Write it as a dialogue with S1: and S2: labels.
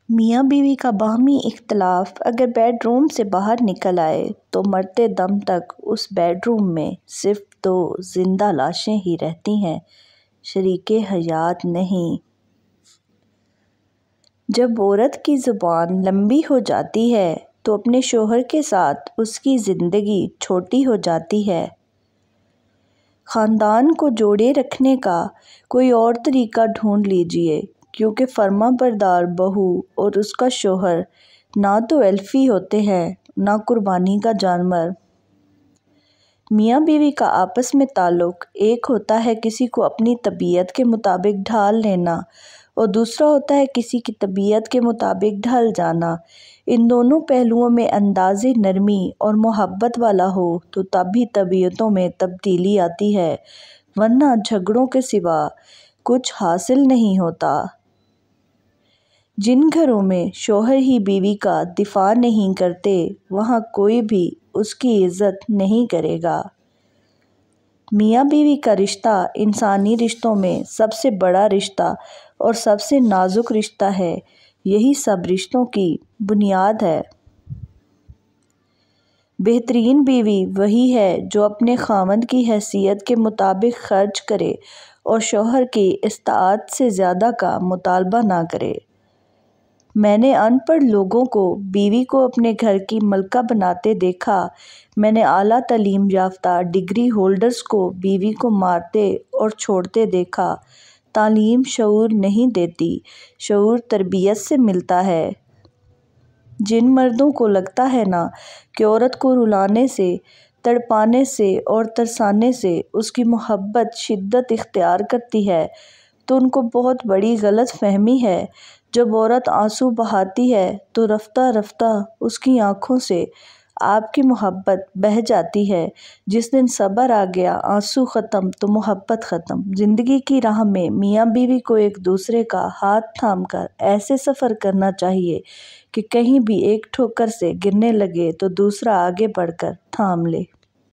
S1: میاں بیوی کا باہمی اختلاف اگر بیڈ روم سے باہر نکل آئے تو مرتے دم تک اس بیڈ روم میں صرف 2 زندہ لاشیں ہی رہتی ہیں، شریک حیات نہیں۔ جب عورت کی زبان لمبی ہو جاتی ہے تو اپنے شوہر کے ساتھ اس کی زندگی چھوٹی ہو جاتی ہے۔ خاندان کو جوڑے رکھنے کا کوئی اور طریقہ ڈھونڈ لیجیے، کیونکہ فرما بردار بہو اور اس کا شوہر نہ تو ایلفی ہوتے ہیں نہ قربانی کا جانور۔ میاں بیوی کا آپس میں تعلق ایک ہوتا ہے کسی کو اپنی طبیعت کے مطابق ڈھال لینا اور دوسرا ہوتا ہے کسی کی طبیعت کے مطابق ڈھل جانا۔ ان دونوں پہلوؤں میں انداز نرمی اور محبت والا ہو تو تب ہی طبیعتوں میں تبدیلی آتی ہے، ورنہ جھگڑوں کے سوا کچھ حاصل نہیں ہوتا۔ جن گھروں میں شوہر ہی بیوی کا دفاع نہیں کرتے، وہاں کوئی بھی اس کی عزت نہیں کرے گا۔ میاں بیوی کا رشتہ انسانی رشتوں میں سب سے بڑا رشتہ اور سب سے نازک رشتہ ہے، یہی سب رشتوں کی بنیاد ہے۔ بہترین بیوی وہی ہے جو اپنے خاوند کی حیثیت کے مطابق خرچ کرے اور شوہر کی استطاعت سے زیادہ کا مطالبہ نہ کرے۔ میں نے ان پڑھ لوگوں کو بیوی کو اپنے گھر کی ملکہ بناتے دیکھا، میں نے اعلیٰ تعلیم یافتہ ڈگری ہولڈرز کو بیوی کو مارتے اور چھوڑتے دیکھا۔ تعلیم شعور نہیں دیتی، شعور تربیت سے ملتا ہے۔ جن مردوں کو لگتا ہے نا کہ عورت کو رلانے سے، تڑپانے سے اور ترسانے سے اس کی محبت شدت اختیار کرتی ہے، تو ان کو بہت بڑی غلط فہمی ہے۔ جب عورت آنسو بہاتی ہے تو رفتہ رفتہ اس کی آنکھوں سے آپ کی محبت بہہ جاتی ہے۔ جس دن صبر آ گیا، آنسو ختم تو محبت ختم۔ زندگی کی راہ میں میاں بیوی کو ایک دوسرے کا ہاتھ تھام کر ایسے سفر کرنا چاہیے کہ کہیں بھی ایک ٹھوکر سے گرنے لگے تو دوسرا آگے بڑھ کر تھام لے۔